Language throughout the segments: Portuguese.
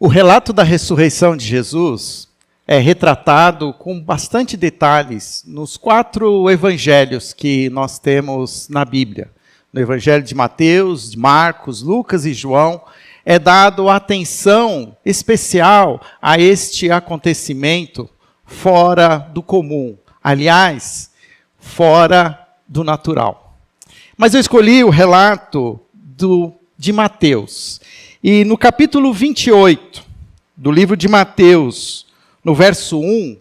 O relato da ressurreição de Jesus é retratado com bastante detalhes nos 4 evangelhos que nós temos na Bíblia. No evangelho de Mateus, de Marcos, Lucas e João, é dado atenção especial a este acontecimento fora do comum. Aliás, fora do natural. Mas eu escolhi o relato de Mateus. E no capítulo 28 do livro de Mateus, no verso 1,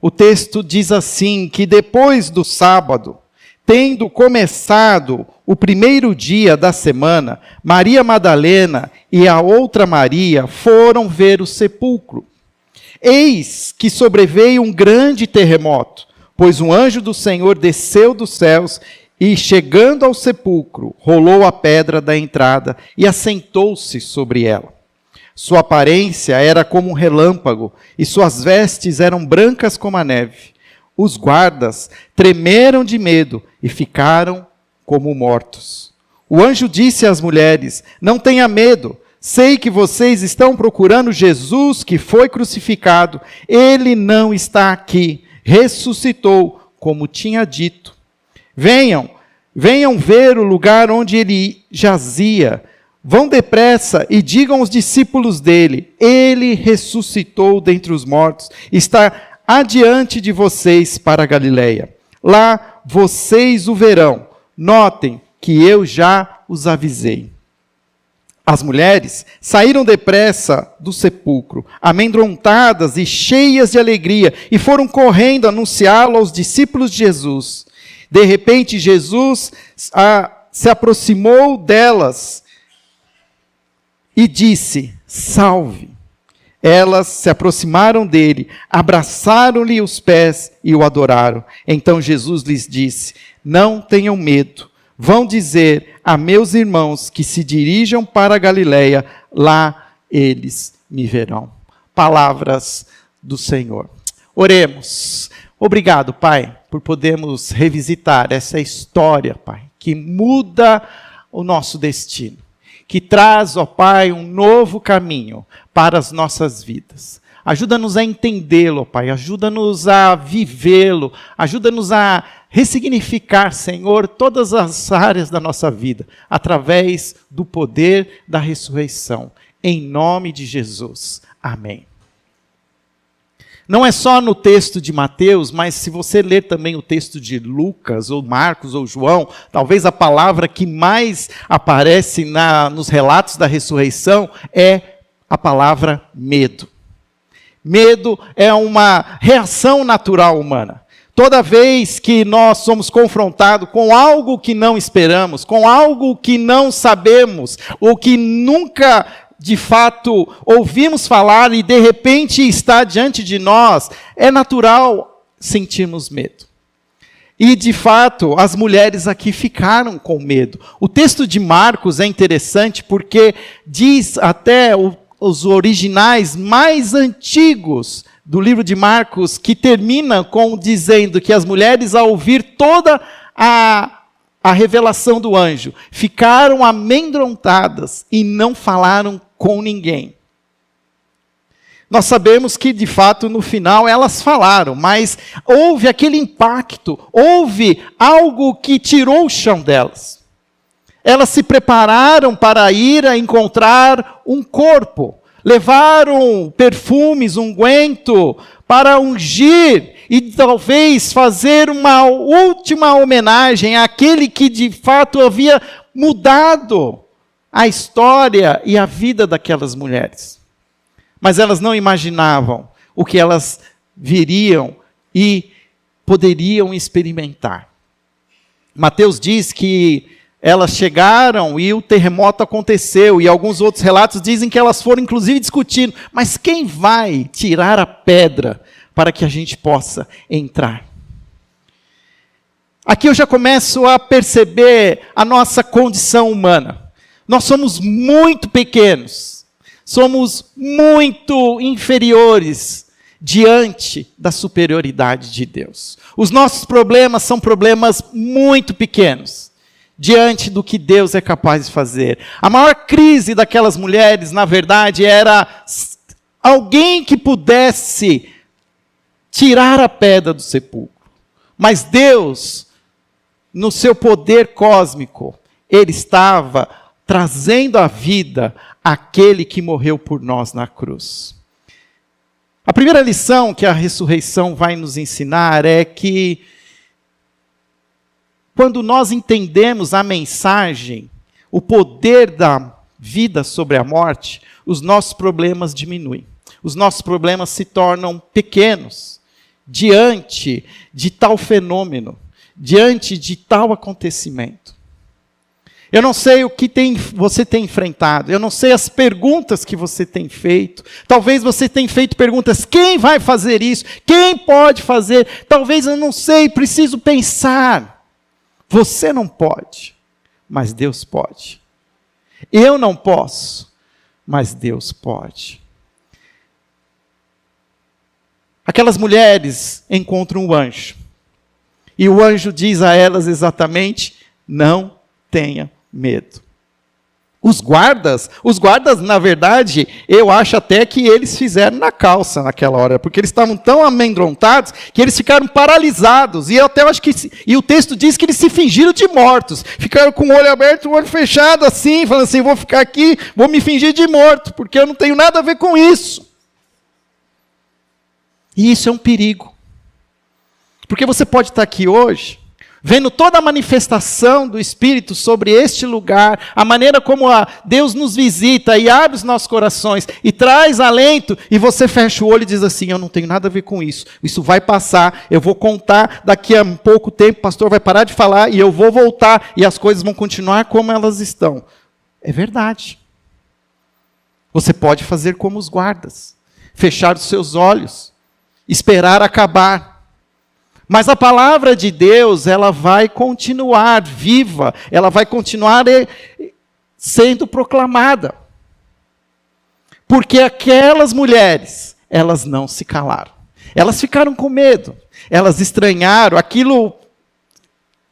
o texto diz assim, que depois do sábado, tendo começado o primeiro dia da semana, Maria Madalena e a outra Maria foram ver o sepulcro. Eis que sobreveio um grande terremoto, pois um anjo do Senhor desceu dos céus e, chegando ao sepulcro, rolou a pedra da entrada e assentou-se sobre ela. Sua aparência era como um relâmpago e suas vestes eram brancas como a neve. Os guardas tremeram de medo e ficaram como mortos. O anjo disse às mulheres: não tenha medo, sei que vocês estão procurando Jesus que foi crucificado. Ele não está aqui, ressuscitou, como tinha dito. Venham ver o lugar onde ele jazia. Vão depressa e digam aos discípulos dele: ele ressuscitou dentre os mortos, está adiante de vocês para a Galileia. Lá vocês o verão. Notem que eu já os avisei. As mulheres saíram depressa do sepulcro, amedrontadas e cheias de alegria, e foram correndo anunciá-lo aos discípulos de Jesus. De repente, Jesus se aproximou delas e disse: salve. Elas se aproximaram dele, abraçaram-lhe os pés e o adoraram. Então Jesus lhes disse: não tenham medo. Vão dizer a meus irmãos que se dirijam para a Galileia, lá eles me verão. Palavras do Senhor. Oremos. Obrigado, Pai, por podermos revisitar essa história, Pai, que muda o nosso destino, que traz, ó Pai, um novo caminho para as nossas vidas. Ajuda-nos a entendê-lo, Pai, ajuda-nos a vivê-lo, ajuda-nos a ressignificar, Senhor, todas as áreas da nossa vida, através do poder da ressurreição. Em nome de Jesus. Amém. Não é só no texto de Mateus, mas se você ler também o texto de Lucas, ou Marcos, ou João, talvez a palavra que mais aparece nos relatos da ressurreição é a palavra medo. Medo é uma reação natural humana. Toda vez que nós somos confrontados com algo que não esperamos, com algo que não sabemos, ou que nunca de fato ouvimos falar e de repente está diante de nós, é natural sentirmos medo. E de fato, as mulheres aqui ficaram com medo. O texto de Marcos é interessante porque diz até os originais mais antigos do livro de Marcos, que termina com dizendo que as mulheres, ao ouvir toda a revelação do anjo, ficaram amedrontadas e não falaram com ninguém. Nós sabemos que, de fato, no final elas falaram, mas houve aquele impacto, houve algo que tirou o chão delas. Elas se prepararam para ir a encontrar um corpo, levaram perfumes, unguento, para ungir e talvez fazer uma última homenagem àquele que de fato havia mudado a história e a vida daquelas mulheres. Mas elas não imaginavam o que elas viriam e poderiam experimentar. Mateus diz que elas chegaram e o terremoto aconteceu, e alguns outros relatos dizem que elas foram inclusive discutindo, mas quem vai tirar a pedra para que a gente possa entrar? Aqui eu já começo a perceber a nossa condição humana. Nós somos muito pequenos, somos muito inferiores diante da superioridade de Deus. Os nossos problemas são problemas muito pequenos diante do que Deus é capaz de fazer. A maior crise daquelas mulheres, na verdade, era alguém que pudesse tirar a pedra do sepulcro. Mas Deus, no seu poder cósmico, Ele estava trazendo à vida aquele que morreu por nós na cruz. A primeira lição que a ressurreição vai nos ensinar é que, quando nós entendemos a mensagem, o poder da vida sobre a morte, os nossos problemas diminuem. Os nossos problemas se tornam pequenos diante de tal fenômeno, diante de tal acontecimento. Eu não sei o que você tem enfrentado, eu não sei as perguntas que você tem feito. Talvez você tenha feito perguntas: quem vai fazer isso? Quem pode fazer? Talvez eu não sei, preciso pensar. Você não pode, mas Deus pode. Eu não posso, mas Deus pode. Aquelas mulheres encontram um anjo. E o anjo diz a elas exatamente: não tenha medo. Os guardas, na verdade, eu acho até que eles fizeram na calça naquela hora, porque eles estavam tão amedrontados que eles ficaram paralisados. E eu até acho que, e o texto diz que eles se fingiram de mortos. Ficaram com o olho aberto, o olho fechado assim, falando assim: vou ficar aqui, vou me fingir de morto, porque eu não tenho nada a ver com isso. E isso é um perigo. Porque você pode estar aqui hoje, vendo toda a manifestação do Espírito sobre este lugar, a maneira como Deus nos visita e abre os nossos corações e traz alento, e você fecha o olho e diz assim: eu não tenho nada a ver com isso, isso vai passar, eu vou contar daqui a pouco tempo, o pastor vai parar de falar e eu vou voltar e as coisas vão continuar como elas estão. É verdade. Você pode fazer como os guardas, fechar os seus olhos, esperar acabar. Mas a palavra de Deus, ela vai continuar viva, ela vai continuar sendo proclamada. Porque aquelas mulheres, elas não se calaram. Elas ficaram com medo, elas estranharam, aquilo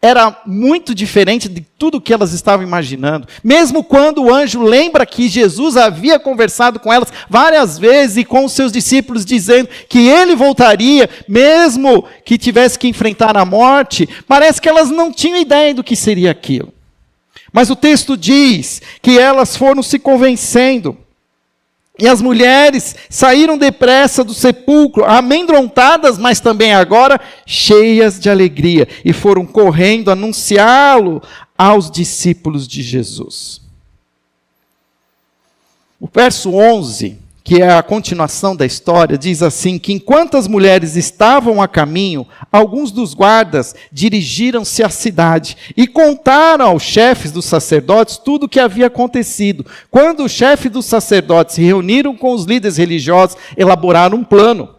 era muito diferente de tudo que elas estavam imaginando. Mesmo quando o anjo lembra que Jesus havia conversado com elas várias vezes e com os seus discípulos, dizendo que ele voltaria, mesmo que tivesse que enfrentar a morte, parece que elas não tinham ideia do que seria aquilo. Mas o texto diz que elas foram se convencendo. E as mulheres saíram depressa do sepulcro, amedrontadas, mas também agora cheias de alegria, e foram correndo anunciá-lo aos discípulos de Jesus. O verso 11, que é a continuação da história, diz assim: que enquanto as mulheres estavam a caminho, alguns dos guardas dirigiram-se à cidade e contaram aos chefes dos sacerdotes tudo o que havia acontecido. Quando os chefes dos sacerdotes se reuniram com os líderes religiosos, elaboraram um plano.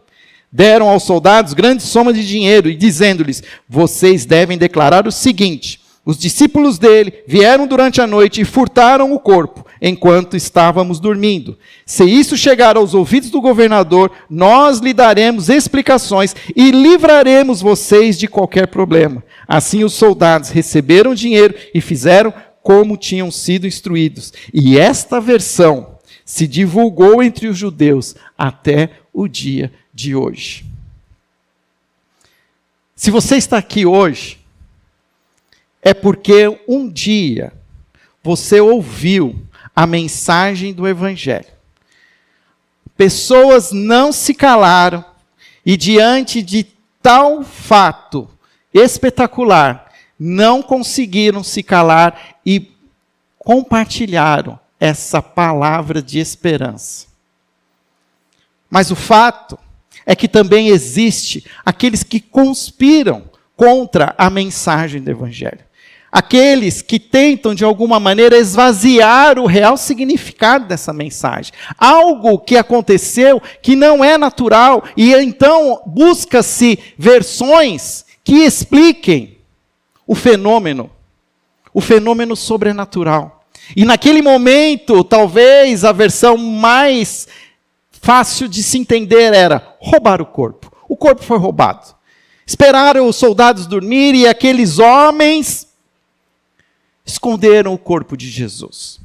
Deram aos soldados grande soma de dinheiro e dizendo-lhes: vocês devem declarar o seguinte: os discípulos dele vieram durante a noite e furtaram o corpo, enquanto estávamos dormindo. Se isso chegar aos ouvidos do governador, nós lhe daremos explicações e livraremos vocês de qualquer problema. Assim os soldados receberam dinheiro e fizeram como tinham sido instruídos. E esta versão se divulgou entre os judeus até o dia de hoje. Se você está aqui hoje, é porque um dia você ouviu a mensagem do Evangelho. Pessoas não se calaram e, diante de tal fato espetacular, não conseguiram se calar e compartilharam essa palavra de esperança. Mas o fato é que também existe aqueles que conspiram contra a mensagem do Evangelho. Aqueles que tentam, de alguma maneira, esvaziar o real significado dessa mensagem. Algo que aconteceu que não é natural, e então busca-se versões que expliquem o fenômeno sobrenatural. E naquele momento, talvez a versão mais fácil de se entender era roubar o corpo. O corpo foi roubado. Esperaram os soldados dormirem e aqueles homens esconderam o corpo de Jesus.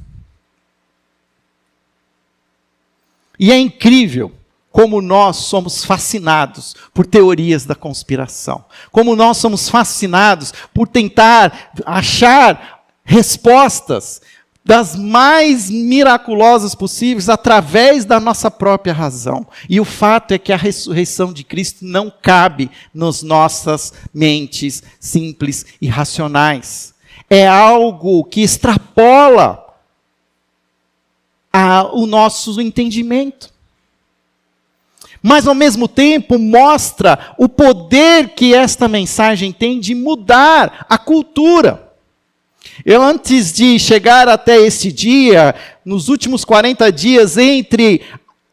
E é incrível como nós somos fascinados por teorias da conspiração. Como nós somos fascinados por tentar achar respostas das mais miraculosas possíveis através da nossa própria razão. E o fato é que a ressurreição de Cristo não cabe nas nossas mentes simples e racionais. É algo que extrapola o nosso entendimento. Mas, ao mesmo tempo, mostra o poder que esta mensagem tem de mudar a cultura. Eu, antes de chegar até esse dia, nos últimos 40 dias entre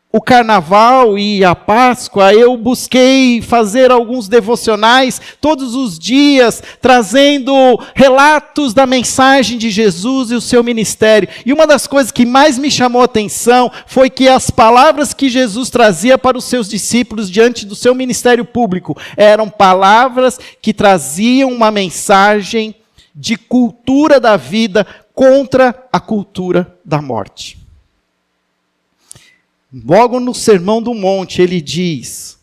o Carnaval e a Páscoa, eu busquei fazer alguns devocionais todos os dias, trazendo relatos da mensagem de Jesus e o seu ministério. E uma das coisas que mais me chamou a atenção foi que as palavras que Jesus trazia para os seus discípulos diante do seu ministério público eram palavras que traziam uma mensagem de cultura da vida contra a cultura da morte. Logo no Sermão do Monte, ele diz: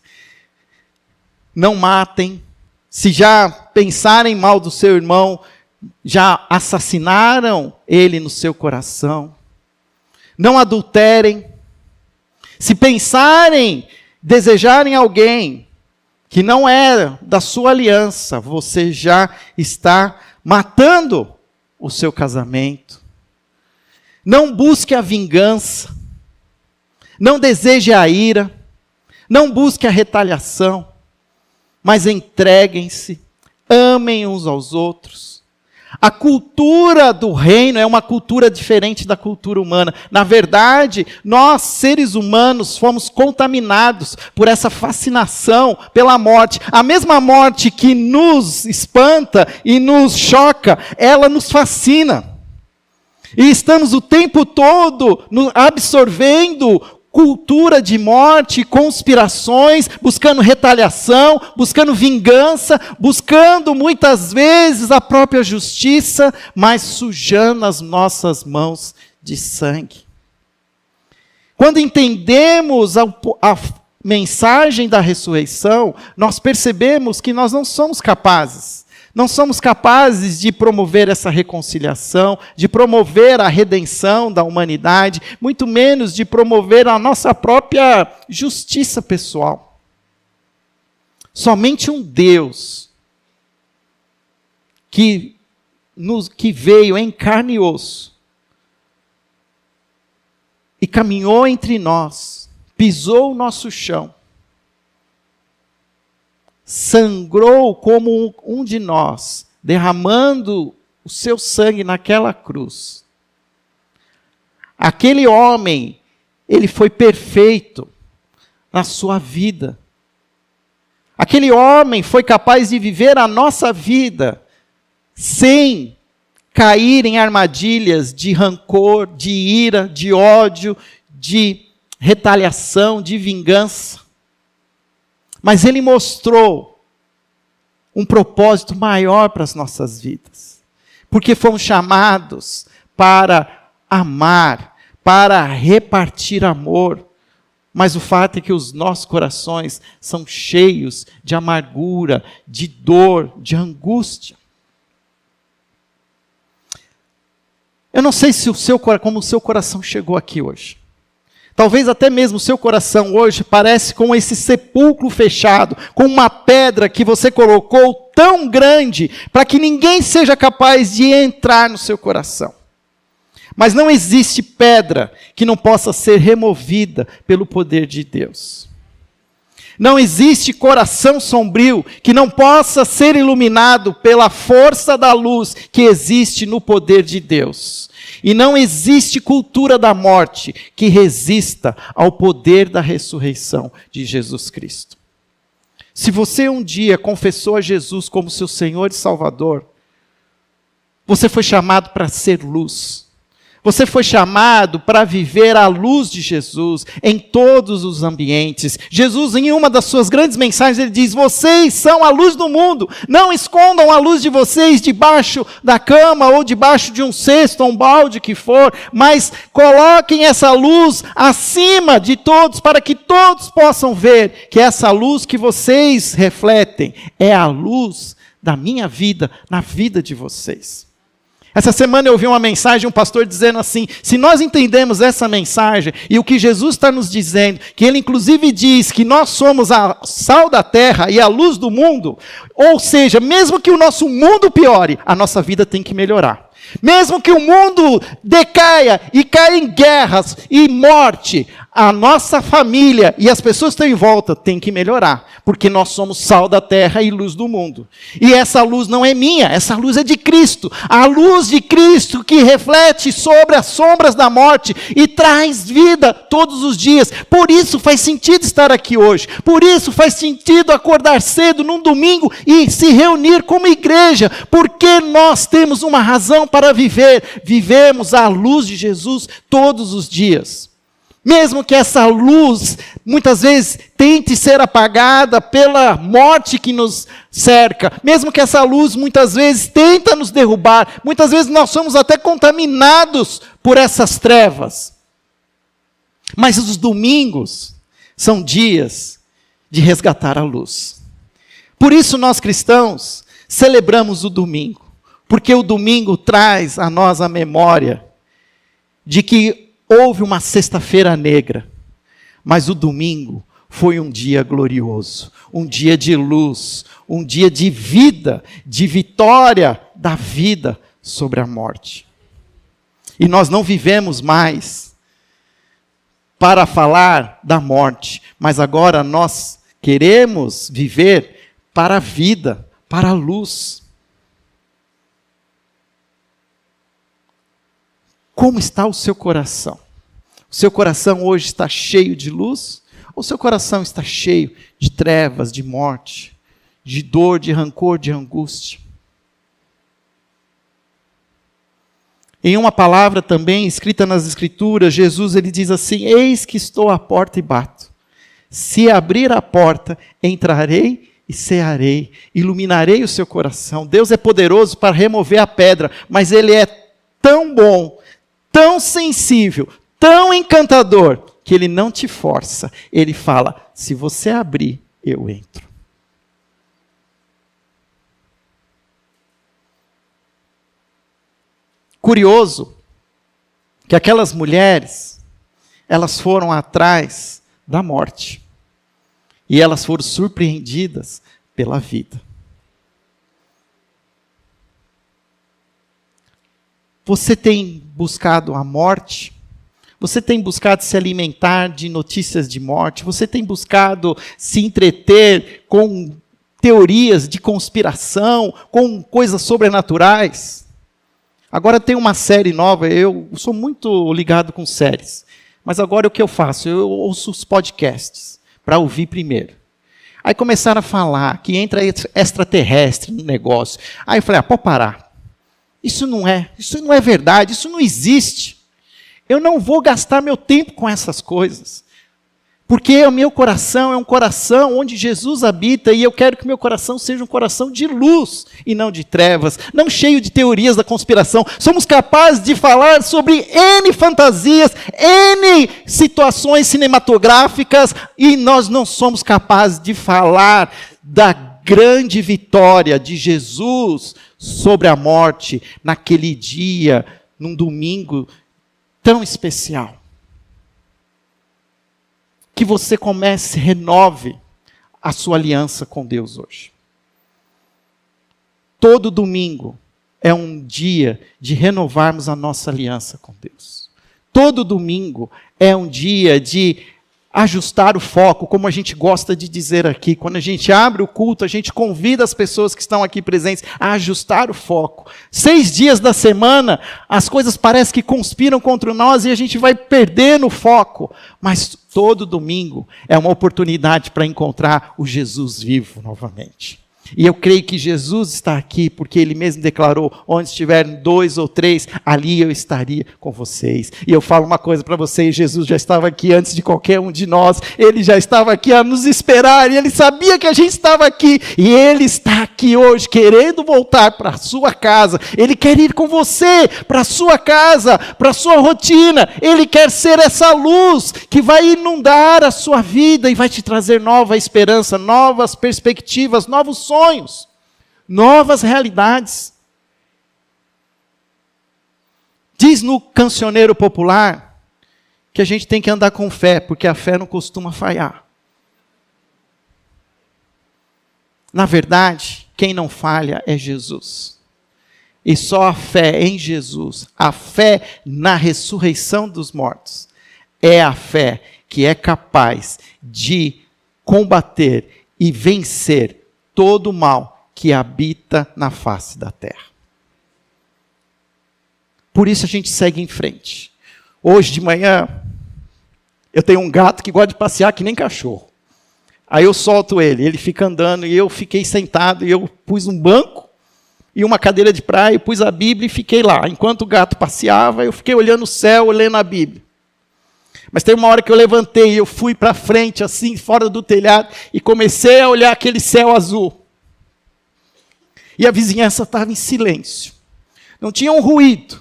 não matem, se já pensarem mal do seu irmão, já assassinaram ele no seu coração. Não adulterem, se pensarem, desejarem alguém que não é da sua aliança, você já está matando o seu casamento. Não busque a vingança, não deseje a ira, não busque a retaliação, mas entreguem-se, amem uns aos outros. A cultura do reino é uma cultura diferente da cultura humana. Na verdade, nós, seres humanos, fomos contaminados por essa fascinação pela morte. A mesma morte que nos espanta e nos choca, ela nos fascina. E estamos o tempo todo absorvendo cultura de morte, conspirações, buscando retaliação, buscando vingança, buscando muitas vezes a própria justiça, mas sujando as nossas mãos de sangue. Quando entendemos a mensagem da ressurreição, nós percebemos que nós não somos capazes. Não somos capazes de promover essa reconciliação, de promover a redenção da humanidade, muito menos de promover a nossa própria justiça pessoal. Somente um Deus que veio em carne e osso e caminhou entre nós, pisou o nosso chão, sangrou como um de nós, derramando o seu sangue naquela cruz. Aquele homem, ele foi perfeito na sua vida. Aquele homem foi capaz de viver a nossa vida sem cair em armadilhas de rancor, de ira, de ódio, de retaliação, de vingança. Mas ele mostrou um propósito maior para as nossas vidas. Porque fomos chamados para amar, para repartir amor. Mas o fato é que os nossos corações são cheios de amargura, de dor, de angústia. Eu não sei se como o seu coração chegou aqui hoje. Talvez até mesmo o seu coração hoje parece com esse sepulcro fechado, com uma pedra que você colocou tão grande, para que ninguém seja capaz de entrar no seu coração. Mas não existe pedra que não possa ser removida pelo poder de Deus. Não existe coração sombrio que não possa ser iluminado pela força da luz que existe no poder de Deus. E não existe cultura da morte que resista ao poder da ressurreição de Jesus Cristo. Se você um dia confessou a Jesus como seu Senhor e Salvador, você foi chamado para ser luz. Você foi chamado para viver à luz de Jesus em todos os ambientes. Jesus, em uma das suas grandes mensagens, ele diz: vocês são a luz do mundo. Não escondam a luz de vocês debaixo da cama ou debaixo de um cesto ou um balde que for, mas coloquem essa luz acima de todos para que todos possam ver que essa luz que vocês refletem é a luz da minha vida, na vida de vocês. Essa semana eu ouvi uma mensagem de um pastor dizendo assim: se nós entendemos essa mensagem e o que Jesus está nos dizendo, que ele inclusive diz que nós somos a sal da terra e a luz do mundo, ou seja, mesmo que o nosso mundo piore, a nossa vida tem que melhorar. Mesmo que o mundo decaia e caia em guerras e morte, a nossa família e as pessoas que estão em volta têm que melhorar, porque nós somos sal da terra e luz do mundo. E essa luz não é minha, essa luz é de Cristo. A luz de Cristo que reflete sobre as sombras da morte e traz vida todos os dias. Por isso faz sentido estar aqui hoje. Por isso faz sentido acordar cedo num domingo e se reunir como igreja, porque nós temos uma razão para viver. Vivemos à luz de Jesus todos os dias. Mesmo que essa luz, muitas vezes, tente ser apagada pela morte que nos cerca, mesmo que essa luz, muitas vezes, tenta nos derrubar, muitas vezes nós somos até contaminados por essas trevas. Mas os domingos são dias de resgatar a luz. Por isso nós cristãos celebramos o domingo, porque o domingo traz a nós a memória de que houve uma sexta-feira negra, mas o domingo foi um dia glorioso, um dia de luz, um dia de vida, de vitória da vida sobre a morte. E nós não vivemos mais para falar da morte, mas agora nós queremos viver para a vida, para a luz. Como está o seu coração? O seu coração hoje está cheio de luz? Ou o seu coração está cheio de trevas, de morte, de dor, de rancor, de angústia? Em uma palavra também escrita nas Escrituras, Jesus ele diz assim: eis que estou à porta e bato. Se abrir a porta, entrarei e cearei, iluminarei o seu coração. Deus é poderoso para remover a pedra, mas Ele é tão bom, tão sensível, tão encantador, que Ele não te força. Ele fala: se você abrir, eu entro. Curioso que aquelas mulheres, elas foram atrás da morte. E elas foram surpreendidas pela vida. Você tem buscado a morte? Você tem buscado se alimentar de notícias de morte? Você tem buscado se entreter com teorias de conspiração, com coisas sobrenaturais? Agora tem uma série nova, eu sou muito ligado com séries. Mas agora o que eu faço? Eu ouço os podcasts para ouvir primeiro. Aí começaram a falar que entra extraterrestre no negócio. Aí eu falei: pode parar. Isso não é verdade, isso não existe. Eu não vou gastar meu tempo com essas coisas. Porque o meu coração é um coração onde Jesus habita, e eu quero que meu coração seja um coração de luz e não de trevas, não cheio de teorias da conspiração. Somos capazes de falar sobre N fantasias, N situações cinematográficas, e nós não somos capazes de falar da grande vitória de Jesus sobre a morte naquele dia, num domingo tão especial. Que você comece, renove a sua aliança com Deus hoje. Todo domingo é um dia de renovarmos a nossa aliança com Deus. Todo domingo é um dia de ajustar o foco, como a gente gosta de dizer aqui. Quando a gente abre o culto, a gente convida as pessoas que estão aqui presentes a ajustar o foco. 6 dias da semana, as coisas parecem que conspiram contra nós e a gente vai perdendo o foco. Mas todo domingo é uma oportunidade para encontrar o Jesus vivo novamente. E eu creio que Jesus está aqui, porque Ele mesmo declarou, onde estiverem 2 ou 3, ali eu estaria com vocês. E eu falo uma coisa para vocês, Jesus já estava aqui antes de qualquer um de nós, Ele já estava aqui a nos esperar, e Ele sabia que a gente estava aqui, e Ele está aqui hoje, querendo voltar para a sua casa. Ele quer ir com você para a sua casa, para a sua rotina. Ele quer ser essa luz que vai inundar a sua vida e vai te trazer nova esperança, novas perspectivas, novos sonhos, novas realidades. Diz no cancioneiro popular que a gente tem que andar com fé, porque a fé não costuma falhar. Na verdade, quem não falha é Jesus. E só a fé em Jesus, a fé na ressurreição dos mortos, é a fé que é capaz de combater e vencer todo o mal que habita na face da terra. Por isso a gente segue em frente. Hoje de manhã, eu tenho um gato que gosta de passear que nem cachorro. Aí eu solto ele fica andando, e eu fiquei sentado, e eu pus um banco e uma cadeira de praia, pus a Bíblia e fiquei lá. Enquanto o gato passeava, eu fiquei olhando o céu, lendo a Bíblia. Mas tem uma hora que eu levantei, eu fui para frente, assim, fora do telhado, e comecei a olhar aquele céu azul. E a vizinhança estava em silêncio. Não tinha um ruído.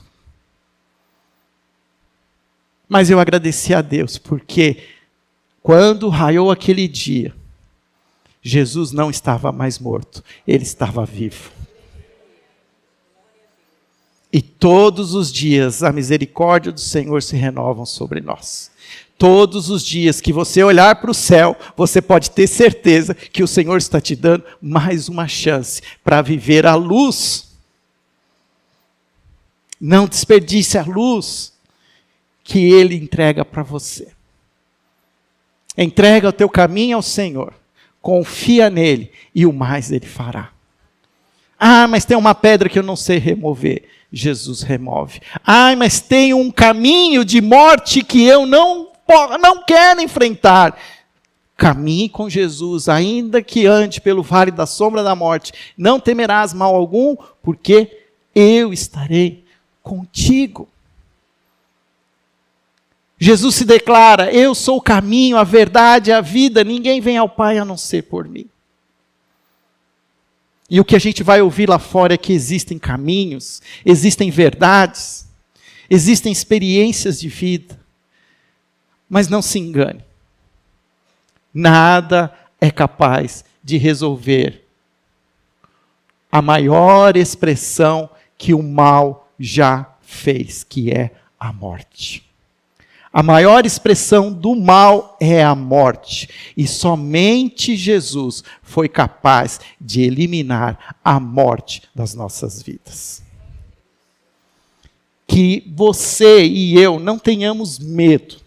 Mas eu agradeci a Deus, porque quando raiou aquele dia, Jesus não estava mais morto, Ele estava vivo. E todos os dias a misericórdia do Senhor se renovam sobre nós. Todos os dias que você olhar para o céu, você pode ter certeza que o Senhor está te dando mais uma chance para viver a luz. Não desperdice a luz que Ele entrega para você. Entrega o teu caminho ao Senhor, confia nele e o mais Ele fará. Ah, mas tem uma pedra que eu não sei remover. Jesus remove. Ah, mas tem um caminho de morte que eu não quero enfrentar. Caminhe com Jesus, ainda que ande pelo vale da sombra da morte. Não temerás mal algum, porque eu estarei contigo. Jesus se declara, eu sou o caminho, a verdade e a vida. Ninguém vem ao Pai a não ser por mim. E o que a gente vai ouvir lá fora é que existem caminhos, existem verdades, existem experiências de vida. Mas não se engane. Nada é capaz de resolver a maior expressão que o mal já fez, que é a morte. A maior expressão do mal é a morte. E somente Jesus foi capaz de eliminar a morte das nossas vidas. Que você e eu não tenhamos medo.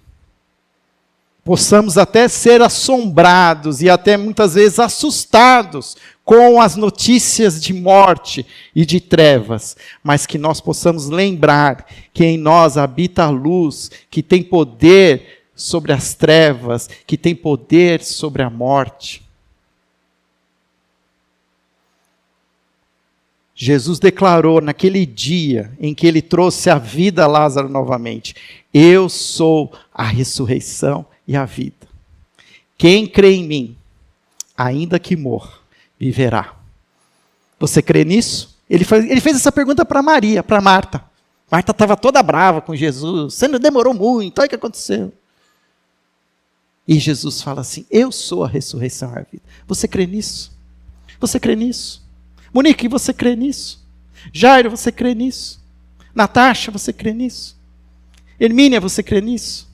Possamos até ser assombrados e até muitas vezes assustados com as notícias de morte e de trevas, mas que nós possamos lembrar que em nós habita a luz, que tem poder sobre as trevas, que tem poder sobre a morte. Jesus declarou naquele dia em que Ele trouxe a vida a Lázaro novamente, eu sou a ressurreição e a vida. Quem crê em mim, ainda que morra, viverá. Você crê nisso? Ele fez essa pergunta para Maria, para Marta. Marta estava toda brava com Jesus. Você não demorou muito, olha o que aconteceu. E Jesus fala assim, eu sou a ressurreição e a vida. Você crê nisso? Você crê nisso? Monique, você crê nisso? Jairo, você crê nisso? Natasha, você crê nisso? Hermínia, você crê nisso?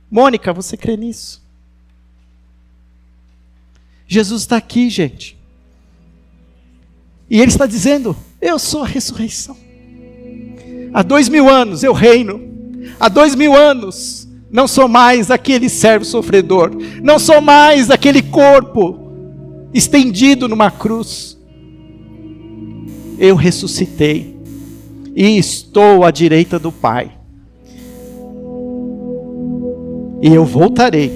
Mônica, você crê nisso? Jesus está aqui, gente. E Ele está dizendo, eu sou a ressurreição. Há 2000 anos eu reino. Há 2000 anos não sou mais aquele servo sofredor. Não sou mais aquele corpo estendido numa cruz. Eu ressuscitei. E estou à direita do Pai. E eu voltarei.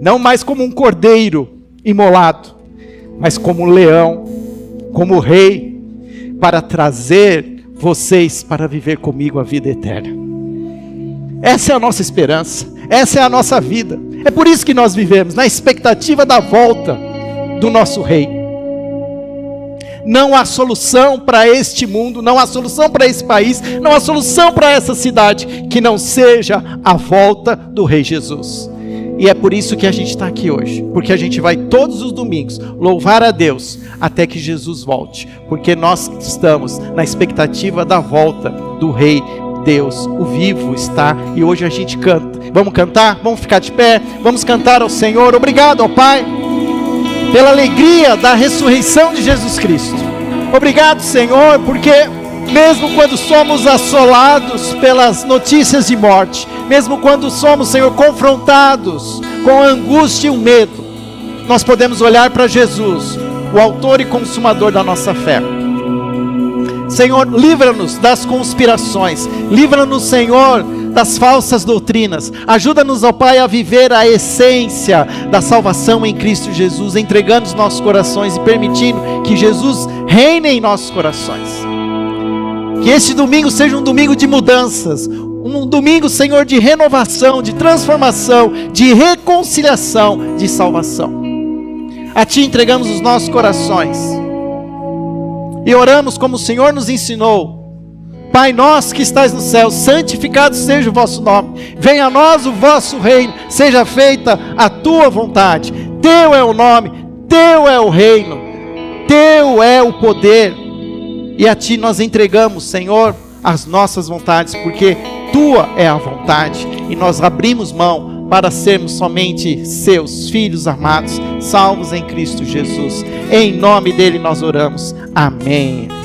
Não mais como um cordeiro imolado, mas como leão, como rei, para trazer vocês para viver comigo a vida eterna. Essa é a nossa esperança, essa é a nossa vida. É por isso que nós vivemos, na expectativa da volta do nosso rei. Não há solução para este mundo, não há solução para esse país, não há solução para essa cidade que não seja a volta do Rei Jesus. E é por isso que a gente está aqui hoje, porque a gente vai todos os domingos louvar a Deus até que Jesus volte, porque nós estamos na expectativa da volta do Rei. Deus, o vivo, está, e hoje a gente canta. Vamos cantar? Vamos ficar de pé? Vamos cantar ao Senhor. Obrigado, ó Pai, pela alegria da ressurreição de Jesus Cristo. Obrigado, Senhor, porque mesmo quando somos assolados pelas notícias de morte, mesmo quando somos, Senhor, confrontados com a angústia e o medo, nós podemos olhar para Jesus, o autor e consumador da nossa fé. Senhor, livra-nos das conspirações, livra-nos, Senhor, das falsas doutrinas. Ajuda-nos, ó Pai, a viver a essência da salvação em Cristo Jesus, entregando os nossos corações e permitindo que Jesus reine em nossos corações. Que este domingo seja um domingo de mudanças, um domingo, Senhor, de renovação, de transformação, de reconciliação, de salvação. A Ti entregamos os nossos corações e oramos como o Senhor nos ensinou. Pai nosso que estais no céu, santificado seja o vosso nome. Venha a nós o vosso reino, seja feita a tua vontade. Teu é o nome, teu é o reino, teu é o poder. E a Ti nós entregamos, Senhor, as nossas vontades, porque tua é a vontade. E nós abrimos mão para sermos somente seus filhos amados, salvos em Cristo Jesus. Em nome dele nós oramos. Amém.